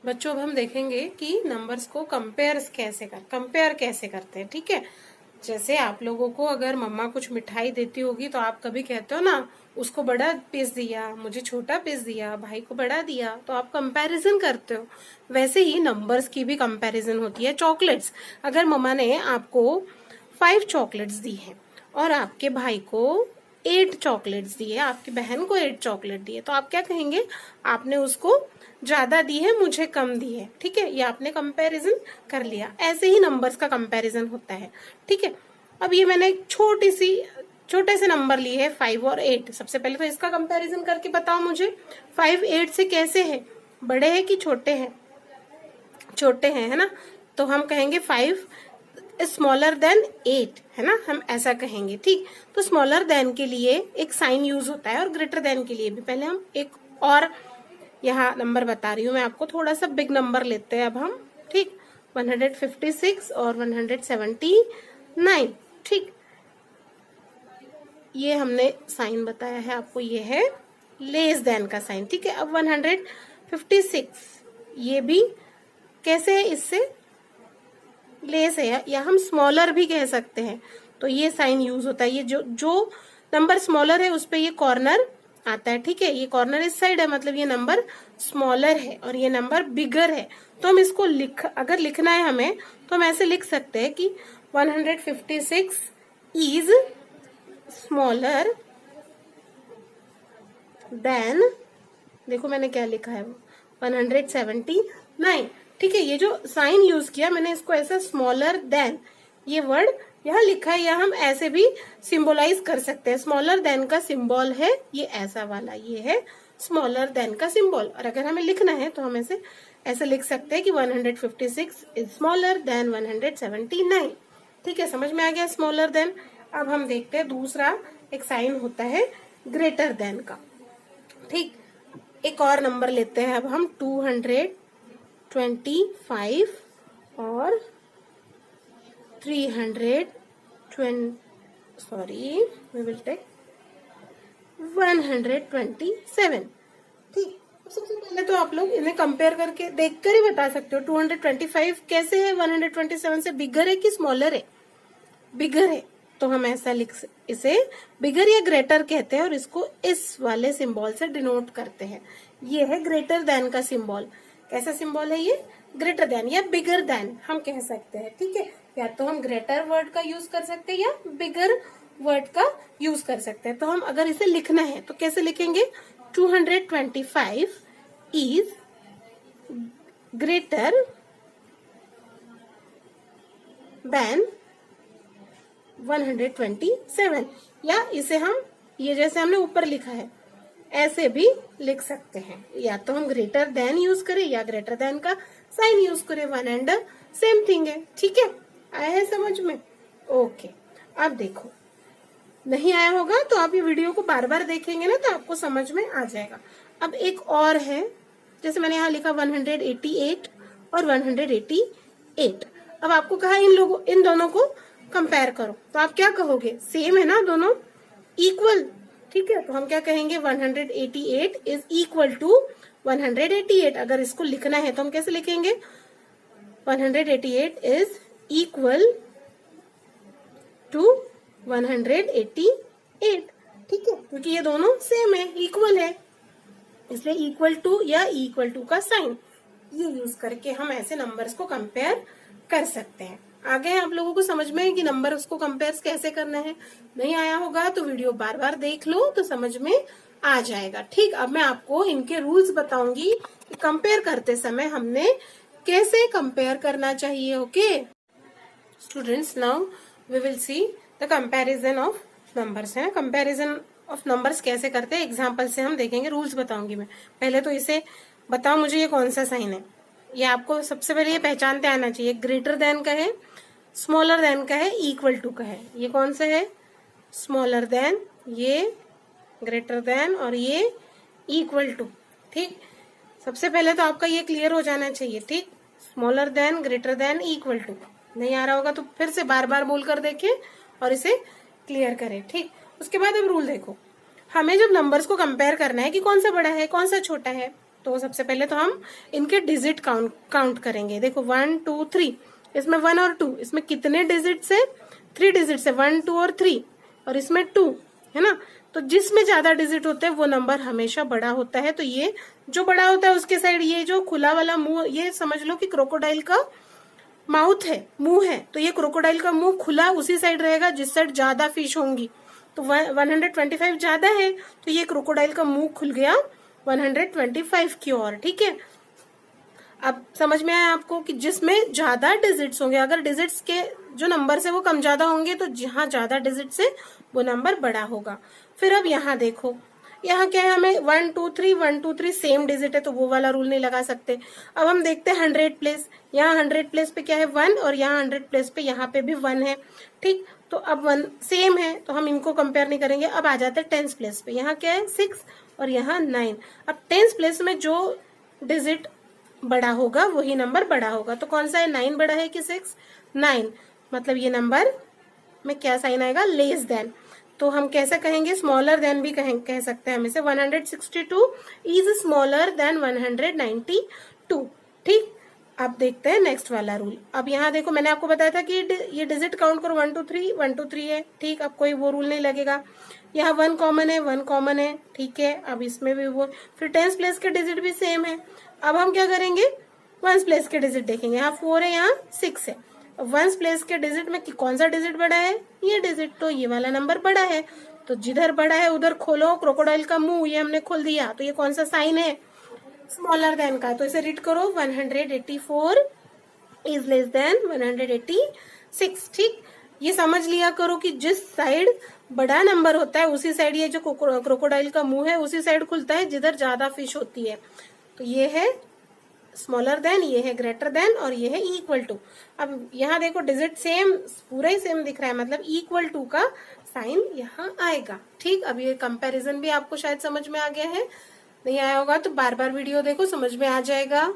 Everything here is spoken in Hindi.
बच्चों अब हम देखेंगे कि नंबर्स को कंपेयर कैसे करते हैं। ठीक है, जैसे आप लोगों को अगर मम्मा कुछ मिठाई देती होगी तो आप कभी कहते हो ना, उसको बड़ा पीस दिया, मुझे छोटा पीस दिया, भाई को बड़ा दिया, तो आप कंपैरिजन करते हो। वैसे ही नंबर्स की भी कंपैरिजन होती है। चॉकलेट्स, अगर मम्मा ने आपको 5 चॉकलेट्स दी है और आपके भाई को 8 चॉकलेट्स दी है, आपकी बहन को 8 चॉकलेट दी है, तो आप क्या कहेंगे? आपने उसको ज्यादा दी है, मुझे कम दी है। ठीक है, ये आपने कंपैरिजन कर लिया। ऐसे ही नंबर्स का कंपैरिजन होता है। ठीक है, अब ये मैंने एक छोटे से नंबर लिए है 5 और 8। सबसे पहले तो इसका कंपैरिजन करके बताओ मुझे, 5 8 से कैसे है? बड़े हैं कि छोटे हैं? छोटे हैं, है ना। तो हम कहेंगे 5 स्मॉलर देन 8, है ना, हम ऐसा कहेंगे। ठीक, तो स्मॉलर देन के लिए एक साइन यूज होता है और ग्रेटर देन के लिए भी। पहले हम एक और यहाँ नंबर बता रही हूँ मैं आपको, थोड़ा सा बिग नंबर लेते हैं अब हम। ठीक, 156 और 179। ठीक, ये हमने साइन बताया है आपको, ये है लेस देन का साइन। ठीक है, अब 156 ये भी कैसे है? इससे लेस है, या हम स्मॉलर भी कह सकते हैं। तो ये साइन यूज होता है। ये जो नंबर स्मॉलर है उस पे ये कॉर्नर आता है। ठीक है, ये कॉर्नर इस साइड है, मतलब ये नंबर स्मॉलर है और ये नंबर बिगर है। तो हम इसको अगर लिखना है हमें, तो हम ऐसे लिख सकते हैं कि 156 इज स्मॉलर देन, देखो मैंने क्या लिखा है, 179। ठीक है, ये जो साइन यूज किया मैंने, इसको ऐसा स्मॉलर देन ये वर्ड यहाँ लिखा है, या हम ऐसे भी सिंबलाइज कर सकते हैं। स्मॉलर देन का सिंबल है ये ऐसा वाला, ये है स्मॉलर देन का सिंबल। और अगर हमें लिखना है तो हम ऐसे लिख सकते हैं कि 156 इज स्मॉलर देन 179। ठीक है, समझ में आ गया स्मॉलर देन। अब हम देखते हैं दूसरा एक साइन होता है ग्रेटर देन का। ठीक, एक और नंबर लेते हैं अब हम, 225 और 320, सॉरी वी विल टेक 127। ठीक, सबसे पहले तो आप लोग इन्हें कंपेयर करके देखकर ही बता सकते हो 225 कैसे है 127 से, बिगर है कि स्मॉलर है? बिगर है, तो हम ऐसा इसे बिगर या ग्रेटर कहते हैं और इसको इस वाले सिंबल से डिनोट करते हैं। ये है ग्रेटर देन का सिंबल। कैसा सिंबल है ये? ग्रेटर देन या बिगर देन हम कह सकते हैं। ठीक है, या तो हम ग्रेटर वर्ड का यूज कर सकते हैं या बिगर वर्ड का यूज कर सकते हैं। तो हम अगर इसे लिखना है तो कैसे लिखेंगे? 225 इज ग्रेटर देन 127, या इसे हम ये जैसे हमने ऊपर लिखा है ऐसे भी लिख सकते हैं। या तो हम ग्रेटर देन यूज करें या ग्रेटर देन का साइन यूज करें, वन एंड सेम थिंग है। ठीक है, आया है समझ में? ओके, अब देखो, नहीं आया होगा तो आप ये वीडियो को बार बार देखेंगे ना तो आपको समझ में आ जाएगा। अब एक और है, जैसे मैंने यहाँ लिखा 188 और 188। अब आपको कहा इन दोनों को कंपेयर करो, तो आप क्या कहोगे? सेम है ना, दोनों इक्वल। ठीक है, तो हम क्या कहेंगे? 188 इज इक्वल टू 188। अगर इसको लिखना है तो हम कैसे लिखेंगे? 188 इज इक्वल टू 188। ठीक है, क्योंकि ये दोनों सेम है, इक्वल है, इसलिए इक्वल टू या इक्वल टू का साइन ये यूज करके हम ऐसे नंबर्स को कंपेयर कर सकते हैं। आ गए आप लोगों को समझ में कि नंबर उसको कंपेयर कैसे करना है? नहीं आया होगा तो वीडियो बार बार देख लो तो समझ में आ जाएगा। ठीक, अब मैं आपको इनके रूल्स बताऊंगी कि कंपेयर करते समय हमने कैसे कंपेयर करना चाहिए। Okay students, now we will see the comparison of numbers. है, कंपैरिजन ऑफ नंबर्स कैसे करते हैं एग्जाम्पल से हम देखेंगे। रूल्स बताऊंगी मैं। पहले तो इसे बताओ मुझे ये कौन सा साइन है। ये आपको सबसे पहले ये पहचानते आना चाहिए। ग्रेटर देन का है, स्मॉलर देन का है, इक्वल टू का है। ये कौन सा है? स्मॉलर देन, ये ग्रेटर देन और ये इक्वल टू। ठीक, सबसे पहले तो आपका ये क्लियर हो जाना चाहिए। ठीक, smaller than, greater than, equal to. नहीं आ रहा होगा तो फिर से बार बार बोल कर देखें और इसे क्लियर करें। ठीक, उसके बाद अब रूल देखो, हमें जब नंबर्स को कंपेयर करना है कि कौन सा बड़ा है कौन सा छोटा है, तो सबसे पहले तो हम इनके डिजिट काउंट करेंगे। देखो 1 2 3, इसमें 1 और 2, इसमें कितने डिजिट से? 3 डिजिट से, 1 2 और 3, और इसमें 2 है ना। तो जिसमें ज्यादा डिजिट होते हैं वो नंबर हमेशा बड़ा होता है। तो ये जो बड़ा होता है उसके साइड ये जो खुला वाला मुंह, ये समझ लो कि क्रोकोडाइल का माउथ है, मुंह है, तो ये क्रोकोडाइल का मुंह खुला उसी साइड रहेगा जिस साइड ज्यादा फिश होंगी। तो 125 ज्यादा है, तो ये क्रोकोडाइल का मुंह खुल गया 125 की ओर। ठीक है, अब समझ में आया आपको कि जिसमें ज्यादा डिजिट्स होंगे, अगर डिजिट्स के जो नंबर से वो कम ज्यादा होंगे, तो जहां ज्यादा डिजिट से वो नंबर बड़ा होगा। फिर अब यहाँ देखो, यहाँ क्या है, हमें 1 2 3 1 2 3 सेम डिजिट है, तो वो वाला रूल नहीं लगा सकते। अब हम देखते हैं 100 प्लेस, यहाँ 100 प्लेस पे क्या है 1, और यहाँ 100 प्लेस पे यहाँ पे भी 1 है। ठीक, तो अब 1 सेम है तो हम इनको कंपेयर नहीं करेंगे। अब आ जाते हैं 10 प्लेस पे, यहाँ क्या है 6 और यहाँ 9। अब 10 प्लेस में जो डिजिट बड़ा होगा वही नंबर बड़ा होगा। तो कौन सा है, 9 बड़ा है कि 6? 9, मतलब ये नंबर में क्या साइन आएगा, लेस देन। तो हम कैसे कहेंगे, स्मॉलर देन भी कह सकते हैं हम इसे। 162 इज स्मॉलर देन 192। ठीक, अब देखते हैं नेक्स्ट वाला रूल। अब यहाँ देखो, मैंने आपको बताया था कि ये डिजिट काउंट करो 1 2 3 1 2 3 है। ठीक, अब कोई वो रूल नहीं लगेगा। यहाँ 1 कॉमन है, 1 कॉमन है। ठीक है, अब इसमें भी वो, फिर 10 प्लेस के डिजिट भी सेम है। अब हम क्या करेंगे, 1 प्लेस के डिजिट देखेंगे। यहाँ 4 है, यहाँ 6 है। 1 प्लेस के डिजिट में कौन सा डिजिट बड़ा है, ये डिजिट, तो ये वाला नंबर बड़ा है। तो जिधर बड़ा है उधर खोलो क्रोकोडाइल का मुंह, ये हमने खोल दिया, तो ये कौन सा साइन है, स्मॉलर देन का। तो इसे रीड करो, 184 इज लेस देन 186। ठीक, ये समझ लिया करो कि जिस साइड बड़ा नंबर होता है उसी साइड ये जो क्रोकोडाइल का मुंह है उसी साइड खुलता है जिधर ज्यादा फिश होती है। तो ये है स्मॉलर देन, ये है ग्रेटर देन, और ये है इक्वल टू। अब यहाँ देखो डिजिट सेम, पूरा ही सेम दिख रहा है, मतलब इक्वल टू का साइन यहाँ आएगा। ठीक, अब ये कंपैरिजन भी आपको शायद समझ में आ गया है, नहीं आया होगा तो बार बार वीडियो देखो, समझ में आ जाएगा।